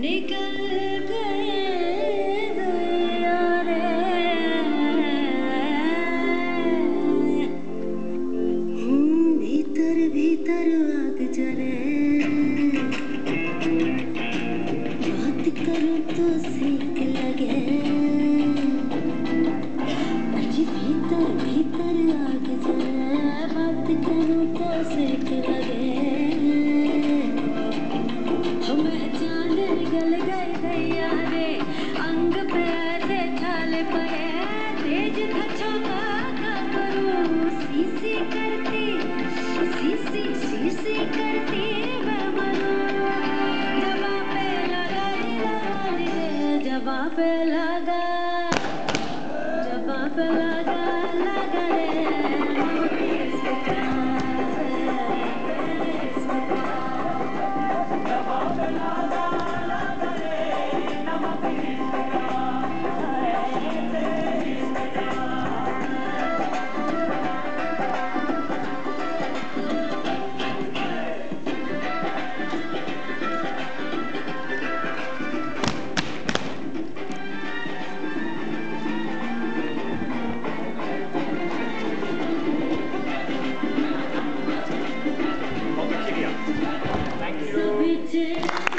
निकल गए दरिया रे, भीतर भीतर आग जले, बात करूं तो सेक लगे, अजी भीतर भीतर आग जले, बात करूं तो सेक लगे, मैं जान निकल गई दैया रे, अंग पे ऐसे छाले पड़े, तेज था झोंका क्या करूं, सी करती सी करती मैं मरूं, जवां पे लगा रे, जवां पे लगा रे, Thank you.